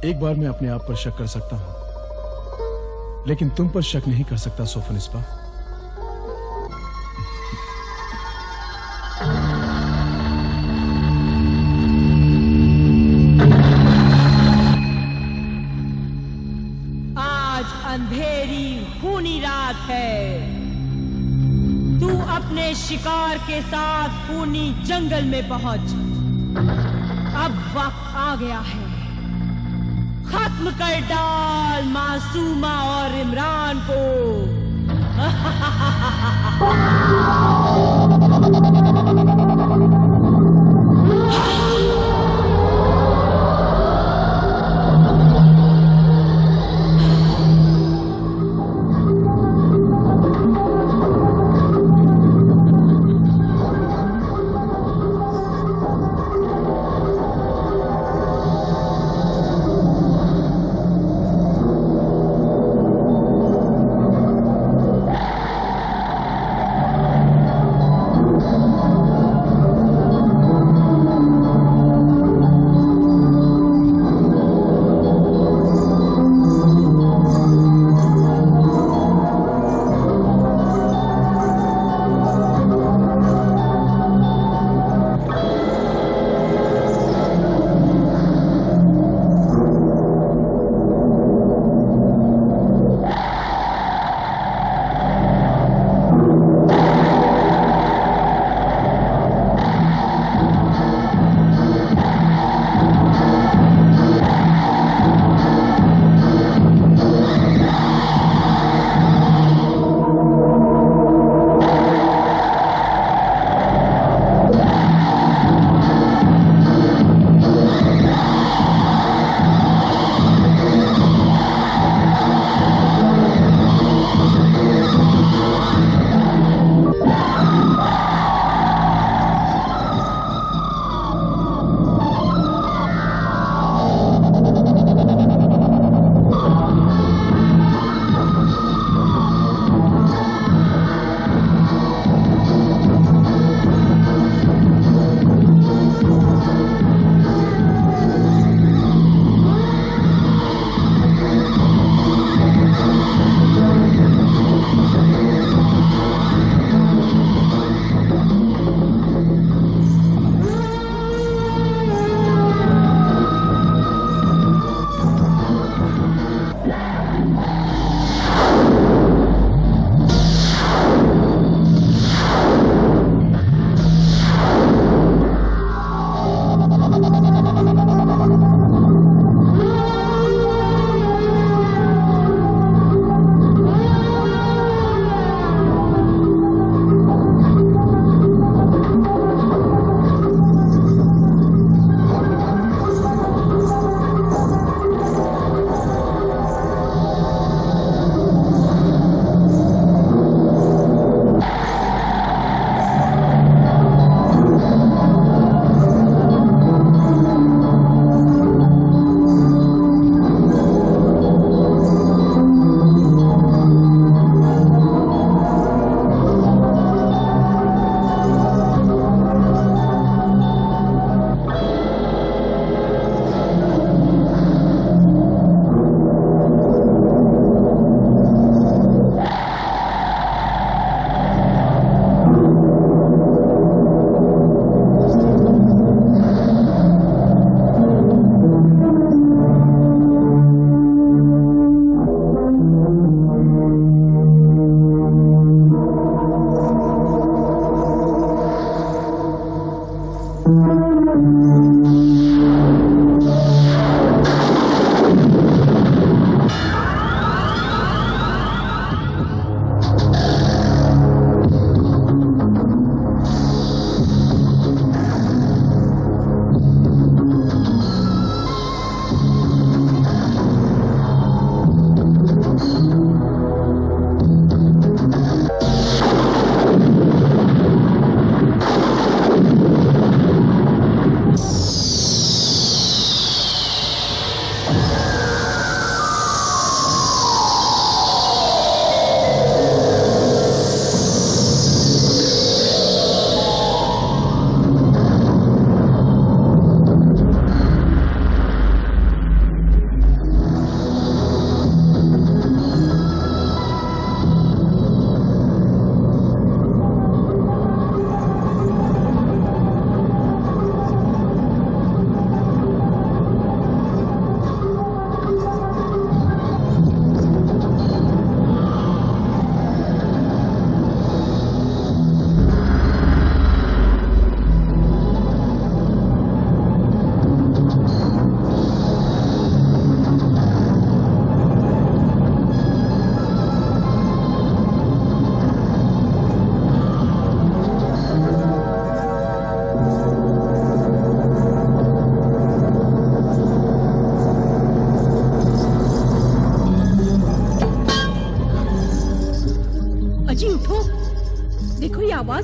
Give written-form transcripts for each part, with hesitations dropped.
एक बार मैं अपने आप पर शक कर सकता हूं, लेकिन तुम पर शक नहीं कर सकता सोफनिस्पा। आज अंधेरी खूनी रात है। तू अपने शिकार के साथ खूनी जंगल में पहुंच। अब वक्त आ गया है। खत्म कर डाल मासूमा और इमरान को।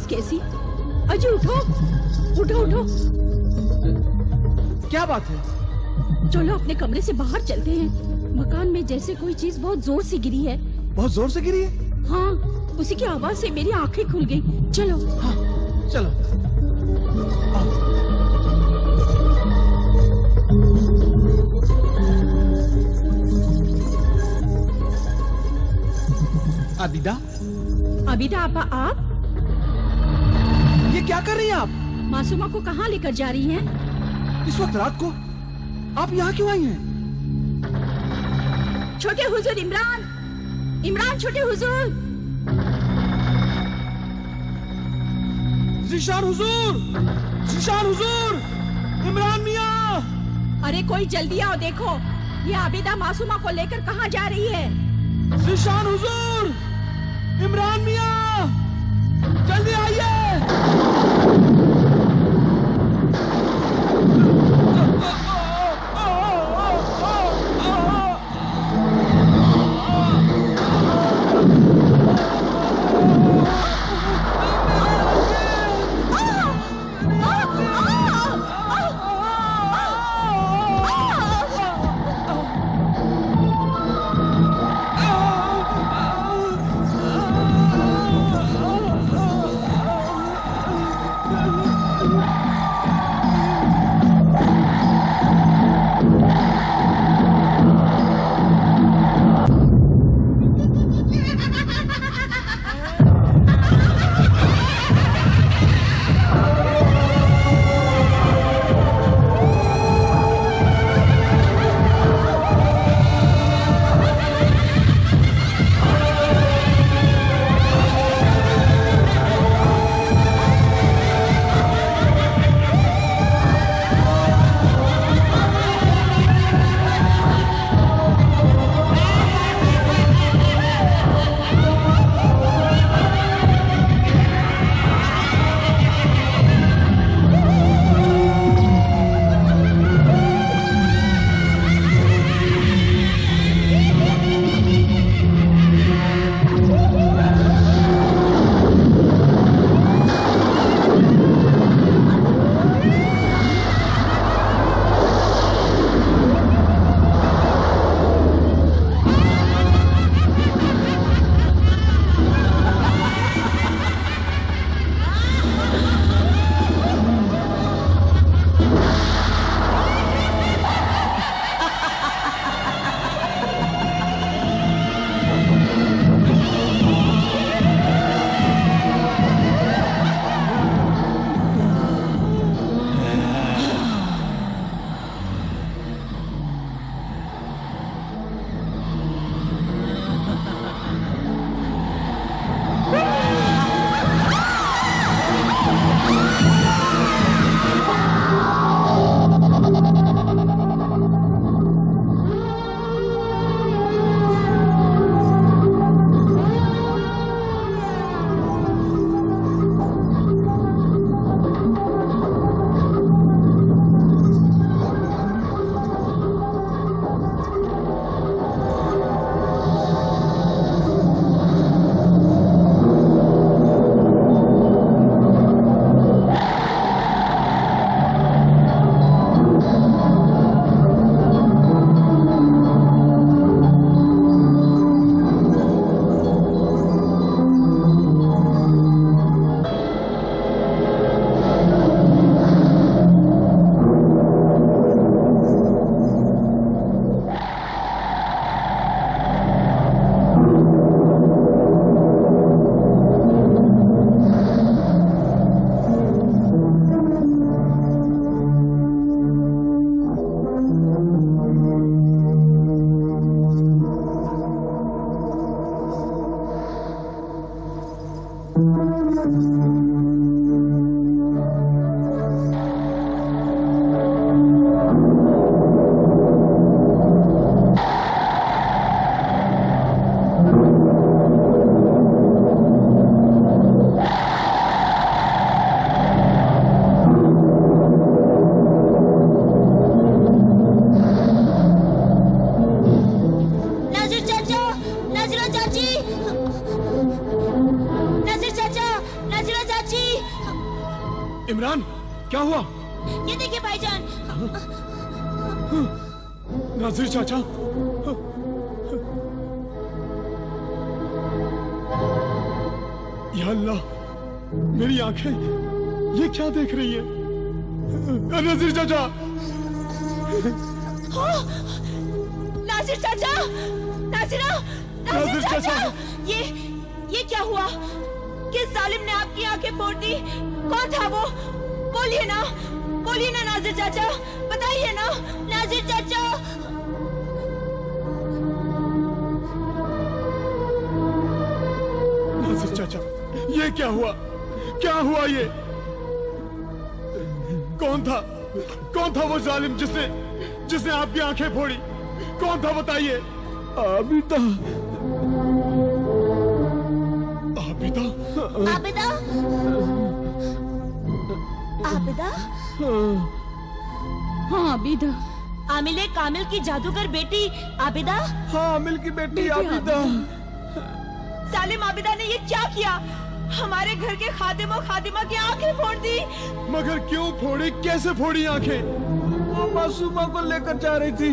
कैसी? अजय उठो, उठो उठो। क्या बात है? चलो अपने कमरे से बाहर चलते हैं। मकान में जैसे कोई चीज बहुत जोर से गिरी है। बहुत जोर से गिरी है? हाँ, उसी की आवाज से मेरी आंखें खुल गई। चलो। हाँ, चलो। आबिदा? आबिदा आपा, आप ये क्या कर रही हैं आप? मासूमा को कहाँ लेकर जा रही हैं? इस वक्त रात को आप यहाँ क्यों आई हैं? छोटे हुजूर इमरान, इमरान छोटे हुजूर। ज़ीशान हुजूर, ज़ीशान हुजूर, इमरान मियाँ। अरे कोई जल्दी आओ, देखो ये आबिदा मासूमा को लेकर कहाँ जा रही है। ज़ीशान हुजूर, इमरान मियाँ, जल्दी आइए। क्या हुआ? ये देखिए भाईजान। नाजिर चाचा, या अल्लाह, मेरी आंखें ये क्या देख रही है? नाजिर चाचा, नासिर चाचा, नासिरा, नासिर चाचा, ये क्या हुआ? किस जालिम ने आपकी आंखें फोड़ दी? कौन था वो? बोलिए ना नासिर चाचा, बताइए ना नासिर चाचा। नासिर चाचा, ये क्या हुआ? क्या हुआ ये? कौन था वो जालिम जिसने आपकी आंखें फोड़ी? कौन था बताइए? आबिदा। हाँ आबिदा। आमिले कामिल की जादूगर बेटी आबिदा। हाँ, आमिल की बेटी आबिदा। सालिम आबिदा ने ये क्या किया? हमारे घर के खादिम और खादिमा की आंखें फोड़ दी। मगर क्यों फोड़ी? कैसे फोड़ी आंखें? वो मासूमा को लेकर जा रही थी।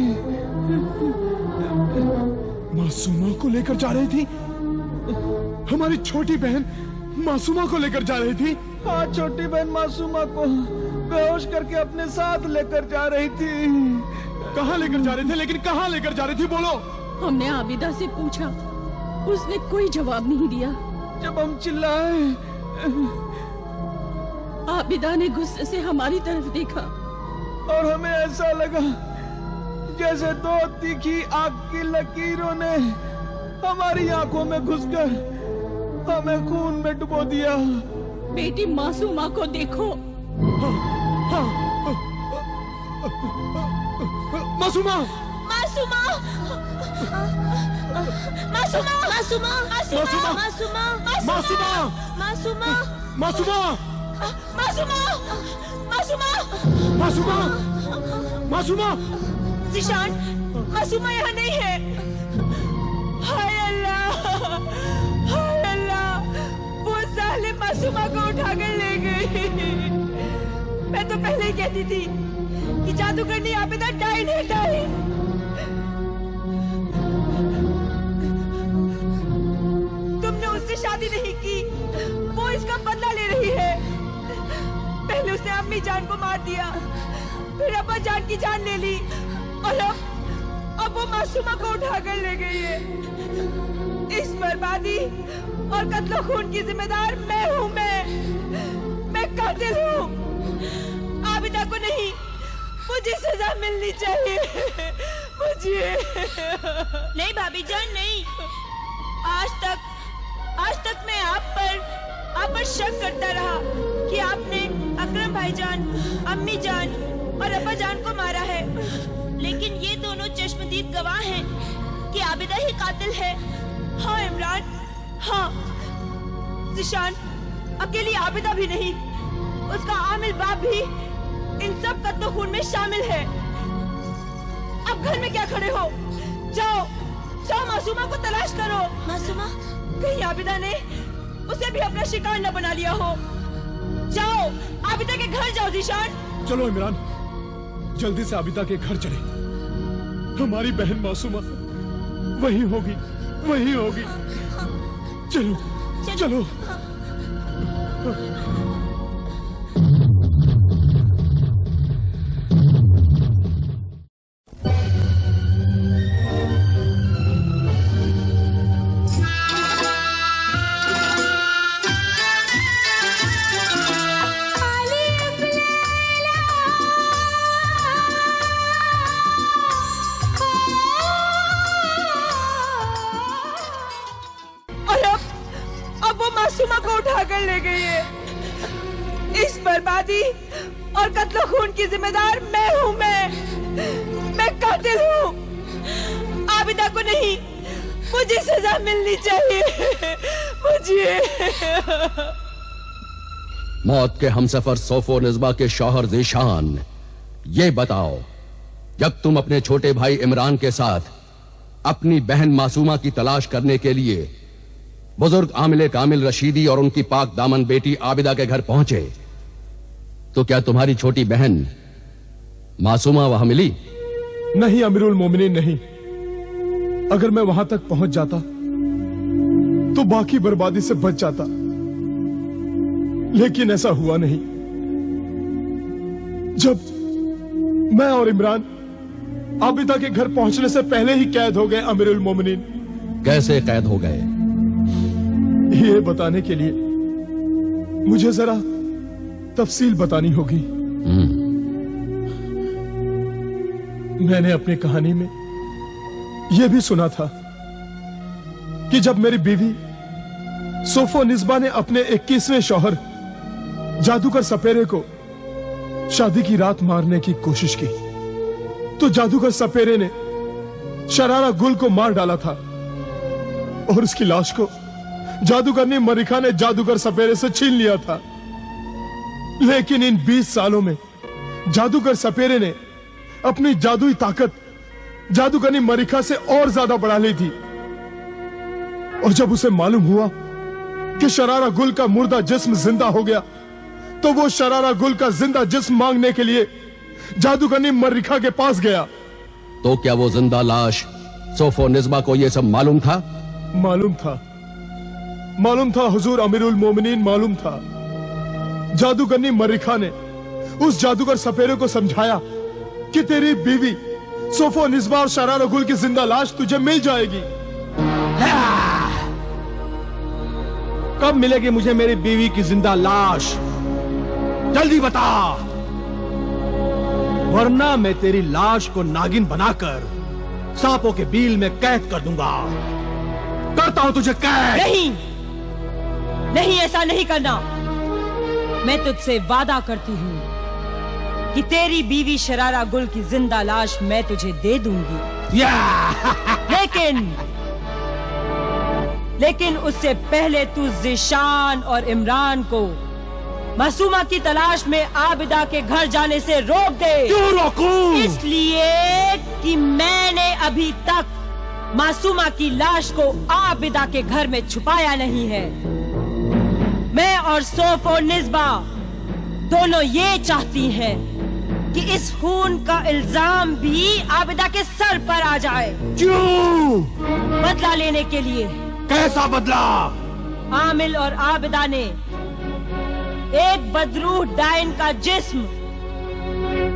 मासूमा को लेकर जा रही थी? हमारी छोटी बहन मासूमा को लेकर जा रही थी? हाँ, छोटी बहन मासूमा को बेहोश करके अपने साथ लेकर जा रही थी। कहाँ लेकर जा रही थी? लेकिन कहाँ लेकर जा रही थी? बोलो। हमने आबिदा से पूछा, उसने कोई जवाब नहीं दिया। जब हम चिल्लाए, आबिदा ने गुस्से से हमारी तरफ देखा और हमें ऐसा लगा जैसे दो तीखी आग की लकीरों ने हमारी आंखों में घुसकर हमें खून में डुबो दिया। बेटी मासूमा को देखो। मासूमा, मासूमा, मासूमा, मासूमा, मासूमा, मासूमा, मासूमा, मासूमा, मासूमा, मासूमा, मासूमा, मासूमा, मासूमा। जिशान, मासूमा यहाँ नहीं है। हाय अल्लाह, वो जालिम मासूमा को उठाकर ले गई। मैं तो पहले ही कहती थी कि जादूगरनी आबिदा डाइन है, डाइन। तुमने उससे शादी नहीं की, वो इसका बदला ले रही है। पहले उसने अम्मी जान को मार दिया, फिर अब्बा जान की जान ले ली, और अब वो मासूमा को उठाकर ले गई है। इस बर्बादी और कत्ल खून की जिम्मेदार मैं हूँ। मैं कातिल हूँ। आबिदा को नहीं, मुझे सजा मिलनी चाहिए। मुझे नहीं भाभी जान, नहीं। आज तक मैं आप पर शक करता रहा कि आपने अकरम भाईजान, अम्मी जान और अब्बा जान को मारा है, लेकिन ये दोनों चश्मदीद गवाह हैं कि आबिदा ही कातिल है। हाँ इमरान, हाँ। जिशान, अकेली आबिदा भी नहीं, उसका आमिल बाप भी इन सब कत्लो खून में शामिल है। अब घर में क्या खड़े हो? जाओ मासूमा को तलाश करो। मासूमा? कहीं आबिदा ने उसे भी अपना शिकार न बना लिया हो। जाओ, आबिदा के घर जाओ। जिशान, चलो इमरान, जल्दी से आबिदा के घर चले। हमारी बहन मासूमा वही होगी। चलो। मासूमा को उठाकर ले गई है। इस बर्बादी और कत्ल खून की जिम्मेदार मैं हूँ। मैं कातिल हूँ। आबिदा को नहीं, मुझे सजा मिलनी चाहिए। मुझे। मौत के हमसफर सोफो निज़्बा के शौहर ज़ीशान, ये बताओ, जब तुम अपने छोटे भाई इमरान के साथ अपनी बहन मासूमा की तलाश करने के लिए बुजुर्ग आमिले कामिल रशीदी और उनकी पाक दामन बेटी आबिदा के घर पहुंचे, तो क्या तुम्हारी छोटी बहन मासूमा वहां मिली? नहीं अमीरुल मोमिनीन, नहीं। अगर मैं वहां तक पहुंच जाता तो बाकी बर्बादी से बच जाता, लेकिन ऐसा हुआ नहीं। जब मैं और इमरान आबिदा के घर पहुंचने से पहले ही कैद हो गए अमीरुल मोमिनीन। कैसे कैद हो गए? ये बताने के लिए मुझे जरा तफसील बतानी होगी। मैंने अपनी कहानी में यह भी सुना था कि जब मेरी बीवी सोफो निस्बा ने अपने 21वें शौहर जादूगर सपेरे को शादी की रात मारने की कोशिश की, तो जादूगर सपेरे ने शरारा गुल को मार डाला था और उसकी लाश को जादूगरनी मरिका ने जादूगर सपेरे से छीन लिया था। लेकिन इन 20 सालों में जादूगर सपेरे ने अपनी जादुई ताकत जादूगरनी मरिका से और ज्यादा बढ़ा ली थी। और जब उसे मालूम हुआ कि शरारा गुल का मुर्दा जिस्म जिंदा हो गया, तो वो शरारा गुल का जिंदा जिस्म मांगने के लिए जादूगरनी मरिका के पास गया। तो क्या वो जिंदा लाश सोफो निस्बा को ये सब मालूम था? मालूम था हुजूर अमीरुल मोमिनीन, मालूम था। जादूगरनी मरिका ने उस जादूगर सपेरे को समझाया कि तेरी बीवी सोफो निस्बा और शरारा गुल की जिंदा लाश तुझे मिल जाएगी। कब मिलेगी मुझे मेरी बीवी की जिंदा लाश? जल्दी बता, वरना मैं तेरी लाश को नागिन बनाकर सांपों के बील में कैद कर दूंगा। करता हूं तुझे कैद। नहीं, ऐसा नहीं करना। मैं तुझसे वादा करती हूँ कि तेरी बीवी शरारा गुल की जिंदा लाश मैं तुझे दे दूंगी। लेकिन उससे पहले तू ज़ीशान और इमरान को मासूमा की तलाश में आबिदा के घर जाने से रोक दे। क्यों रोकूं? इसलिए कि मैंने अभी तक मासूमा की लाश को आबिदा के घर में छुपाया नहीं है। मैं और सोफो निस्बा दोनों ये चाहती हैं कि इस खून का इल्जाम भी आबिदा के सर पर आ जाए। क्यों? बदला लेने के लिए। कैसा बदला? आमिल और आबिदा ने एक बदरूह डायन का जिस्म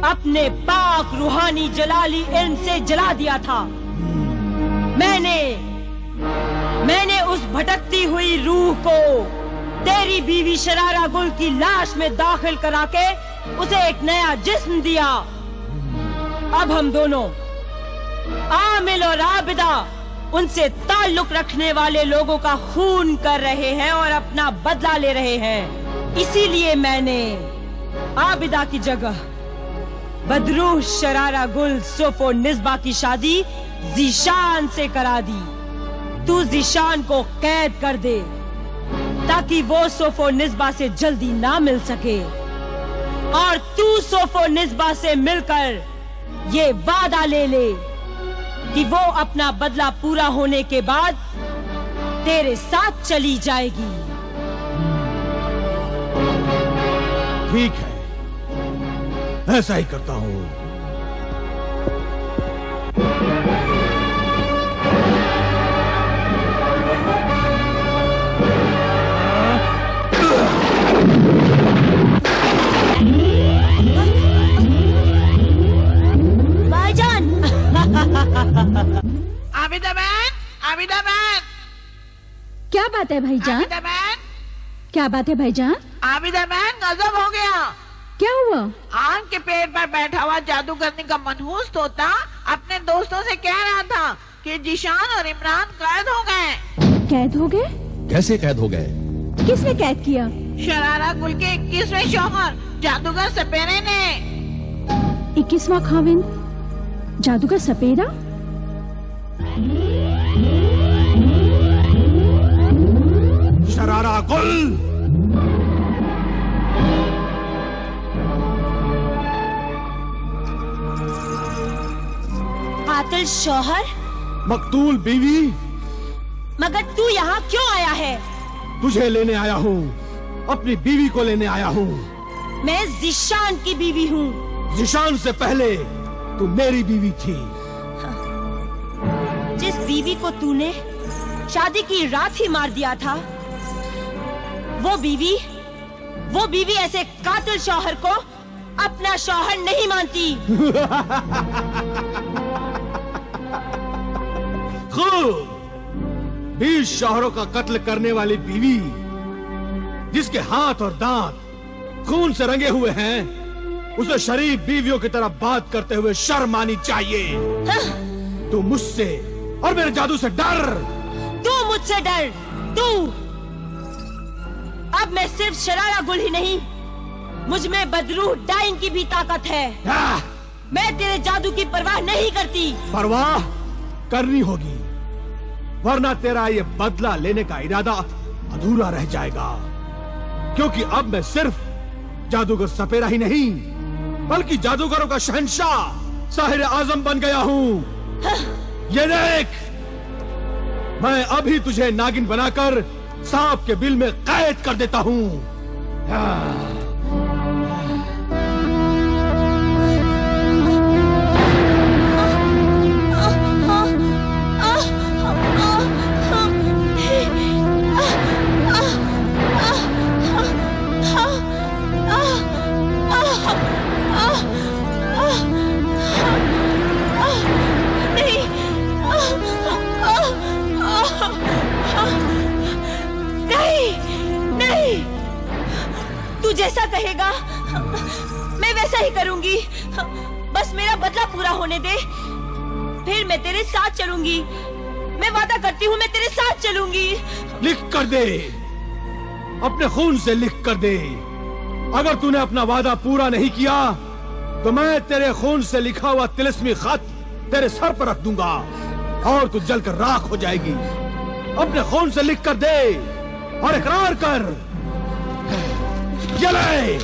अपने पाक रूहानी जलाली इल्म से जला दिया था। मैंने उस भटकती हुई रूह को तेरी बीवी शरारा गुल की लाश में दाखिल करा के उसे एक नया जिस्म दिया। अब हम दोनों आमिल और आबिदा उनसे ताल्लुक रखने वाले लोगों का खून कर रहे हैं और अपना बदला ले रहे हैं। इसीलिए मैंने आबिदा की जगह बदरूह शरारा गुल सोफो निस्बा की शादी ज़ीशान से करा दी। तू ज़ीशान को कैद कर दे ताकि वो सोफो निस्बा से जल्दी ना मिल सके, और तू सोफो निस्बा से मिलकर ये वादा ले ले कि वो अपना बदला पूरा होने के बाद तेरे साथ चली जाएगी। ठीक है, ऐसा ही करता हूं। आबिदा बहन, क्या बात है भाईजान? आबिदा बहन, क्या बात है भाईजान? आबिदा बहन, गजब हो गया। क्या हुआ? आम के पेड़ पर बैठा हुआ जादूगरनी का मनहूस तोता अपने दोस्तों से कह रहा था कि ज़ीशान और इमरान कैद हो गए। कैद हो गए? कैसे कैद हो गए? किसने कैद किया? शरारा गुल के 21वें शौहर जादूगर सपेरे ने। 21वां खाविंद जादूगर सपेरा? शरारा गुल! कातिल शौहर, मकतूल बीवी, मगर तू यहाँ क्यों आया है? तुझे लेने आया हूँ, अपनी बीवी को लेने आया हूँ। मैं जिशान की बीवी हूँ। जिशान से पहले तू मेरी बीवी थी। जिस बीवी को तूने शादी की रात ही मार दिया था, वो बीवी ऐसे कातिल शौहर को अपना शौहर नहीं मानती। खूब 20 शौहरों का कत्ल करने वाली बीवी, जिसके हाथ और दांत खून से रंगे हुए हैं, उसे शरीफ बीवियों की तरह बात करते हुए शर्म आनी चाहिए। तू मुझसे और मेरे जादू से डर। तू मुझसे डर। तू अब मैं सिर्फ शरारा गुल ही नहीं, मुझ में बदरूह डाइन की भी ताकत है। मैं तेरे जादू की परवाह नहीं करती। परवाह करनी होगी, वरना तेरा ये बदला लेने का इरादा अधूरा रह जाएगा। क्योंकि अब मैं सिर्फ जादूगर सपेरा ही नहीं, बल्कि जादूगरों का शहंशाह साहिर आजम बन गया हूँ। ये देख, मैं अभी तुझे नागिन बनाकर सांप के बिल में कैद कर देता हूँ। तू जैसा कहेगा मैं वैसा ही करूंगी। बस मेरा बदला पूरा होने दे, फिर मैं तेरे साथ चलूंगी। मैं वादा करती हूँ, मैं तेरे साथ चलूंगी। लिख कर दे, अपने खून से लिख कर दे। अगर तूने अपना वादा पूरा नहीं किया तो मैं तेरे खून से लिखा हुआ तिलिस्मी खत तेरे सर पर रख दूंगा और तू जलकर राख हो जाएगी। अपने खून से लिख कर दे और इकरार कर। ये ले।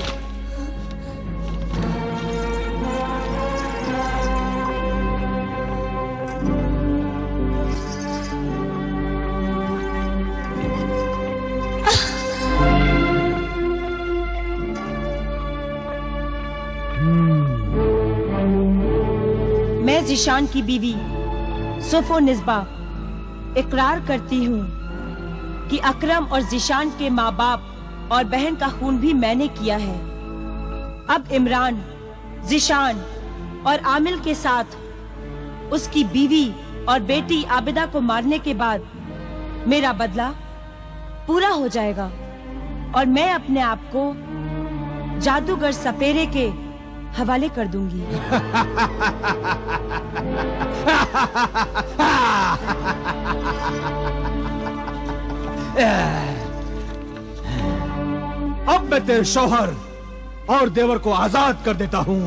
मैं जिशान की बीवी सोफो निस्बा इकरार करती हूँ कि अकरम और जिशान के माँ बाप और बहन का खून भी मैंने किया है। अब इमरान, जिशान और आमिल के साथ उसकी बीवी और बेटी आबिदा को मारने के बाद मेरा बदला पूरा हो जाएगा और मैं अपने आप को जादूगर सपेरे के हवाले कर दूंगी। अब मैं तेरे शौहर और देवर को आजाद कर देता हूँ।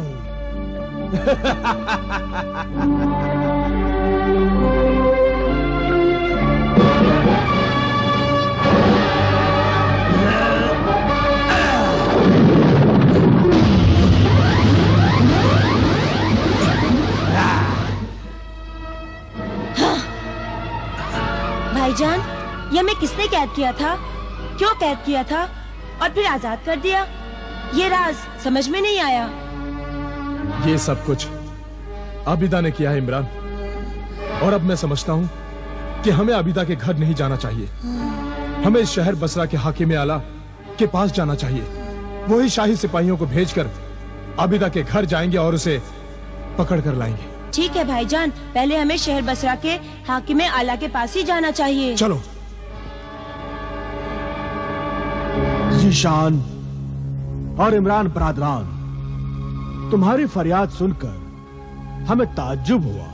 भाईजान, ये मैं किसने कैद किया था, क्यों कैद किया था और फिर आजाद कर दिया? ये राज समझ में नहीं आया। ये सब कुछ आबिदा ने किया है इमरान, और अब मैं समझता हूँ कि हमें आबिदा के घर नहीं जाना चाहिए। हमें इस शहर बसरा के हाकिम आला के पास जाना चाहिए। वही शाही सिपाहियों को भेजकर आबिदा के घर जाएंगे और उसे पकड़ कर लाएंगे। ठीक है भाईजान, पहले हमें शहर बसरा के हाकिम आला के पास ही जाना चाहिए। चलो। जीशान और इमरान बरादरान, तुम्हारी फरियाद सुनकर हमें ताज्जुब हुआ।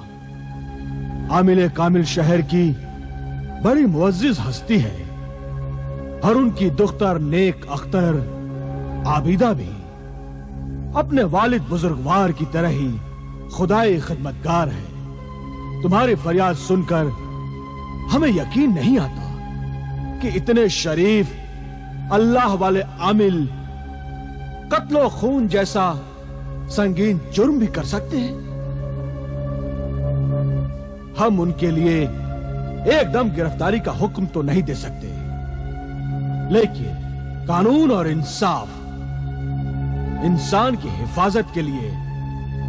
आमिल कामिल शहर की बड़ी मुअज्जिज हस्ती है और उनकी दुख्तर नेक अख्तर आबिदा भी अपने वालिद बुजुर्गवार की तरह ही खुदाई खिदमतगार है। तुम्हारी फरियाद सुनकर हमें यकीन नहीं आता कि इतने शरीफ अल्लाह वाले आमिल कत्लो खून जैसा संगीन जुर्म भी कर सकते हैं। हम उनके लिए एकदम गिरफ्तारी का हुक्म तो नहीं दे सकते, लेकिन कानून और इंसाफ इंसान की हिफाजत के लिए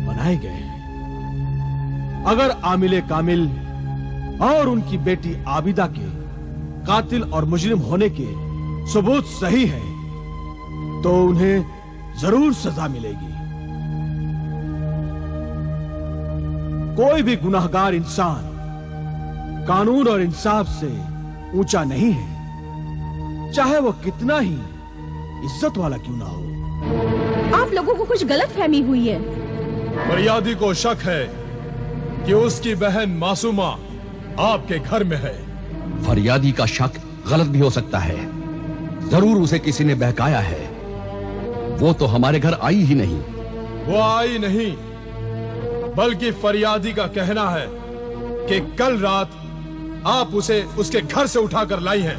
बनाए गए हैं। अगर आमिले कामिल और उनकी बेटी आबिदा के कातिल और मुजरिम होने के सबूत सही है तो उन्हें जरूर सजा मिलेगी। कोई भी गुनाहगार इंसान कानून और इंसाफ से ऊंचा नहीं है, चाहे वो कितना ही इज्जत वाला क्यों ना हो। आप लोगों को कुछ गलत फहमी हुई है। फरियादी को शक है कि उसकी बहन मासूमा आपके घर में है। फरियादी का शक गलत भी हो सकता है, जरूर उसे किसी ने बहकाया है। वो तो हमारे घर आई ही नहीं। वो आई नहीं, बल्कि फरियादी का कहना है कि कल रात आप उसे उसके घर से उठाकर लाई हैं।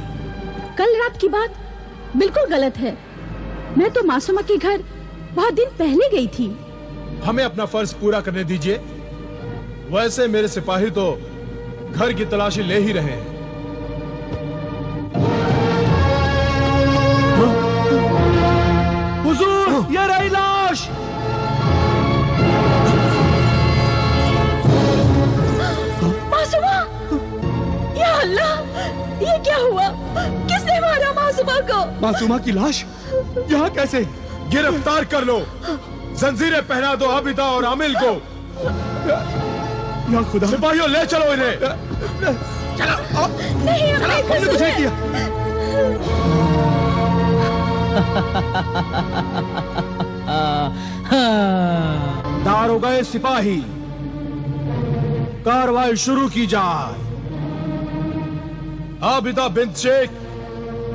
कल रात की बात बिल्कुल गलत है। मैं तो मासूमा के घर बहुत दिन पहले गई थी। हमें अपना फर्ज पूरा करने दीजिए। वैसे मेरे सिपाही तो घर की तलाशी ले ही रहे हैं। हुजूर, ये रही लाश। मासूमा, या अल्लाह, ये क्या हुआ? किसने मारा मासूमा को? मासूमा की लाश यहाँ कैसे? गिरफ्तार कर लो, जंजीरें पहना दो आबिदा और आमिल को। या खुदा, सिपाहियों ले चलो इन्हें। नहीं, हमने कुछ नहीं किया। दारोगा सिपाही, कार्रवाई शुरू की जाए। आबिदा बिन्त शेख,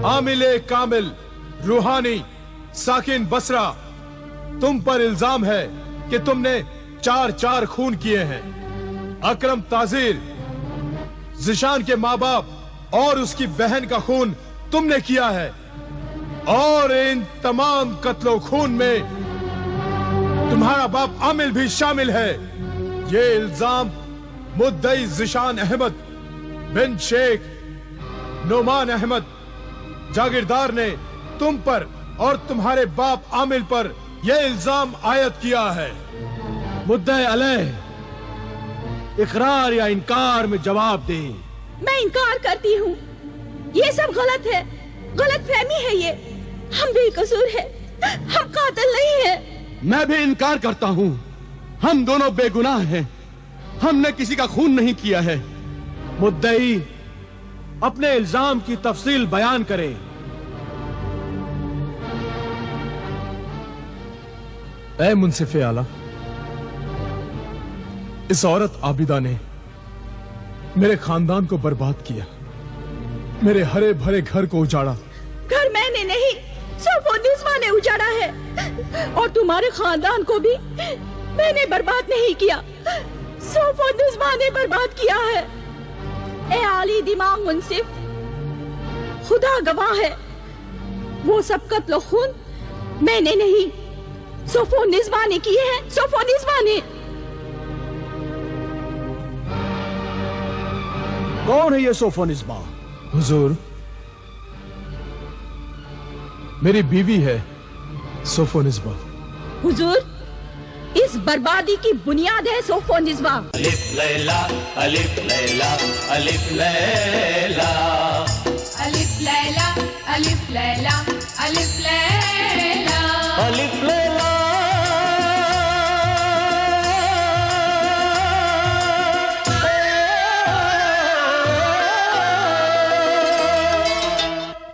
आमिले कामिल, रूहानी, साकिन बसरा, तुम पर इल्जाम है कि तुमने 4 खून किए हैं। अकरम ताजीर, जिशान के माँ बाप और उसकी बहन का खून तुमने किया है, और इन तमाम कत्लो खून में तुम्हारा बाप आमिल भी शामिल है। ये इल्जाम मुद्दई जिशान अहमद बिन शेख नोमान अहमद जागीरदार ने तुम पर और तुम्हारे बाप आमिल पर यह इल्जाम आयद किया है। मुद्दे अलैह इकरार या इनकार में जवाब दे। मैं इनकार करती हूँ। ये सब गलत है, गलत फहमी है ये। हम बेकसूर है, हम कातिल नहीं है। मैं भी इनकार करता हूँ। हम दोनों बेगुनाह हैं। हमने किसी का खून नहीं किया है। मुद्दई अपने इल्जाम की तफसील बयान करे। ऐ मुंसिफ आला, इस औरत आबिदा ने मेरे खानदान को बर्बाद किया, मेरे हरे भरे घर को उजाड़ा। घर मैंने नहीं, सोफोनिस्मा ने उजाड़ा है, और तुम्हारे खानदान को भी मैंने बर्बाद नहीं किया, सोफोनिस्मा ने बर्बाद किया है। ए आली दिमाग मुंसिफ, खुदा गवाह है, वो सब कत्ल खून मैंने नहीं, सोफोनिस्मा ने किए हैं, सोफोनिस्मा ने। कौन है ये सोफोनिस्मा? हुजूर, मेरी बीवी है सोफोनिस्मा। हुजूर, इस बर्बादी की बुनियाद है सोफोनिस्मा। अलिफ लैला अलिफ लैला अलिफ लैला अलिफ लैला अलिफ लैला अलिफ लैला अलिफ लैला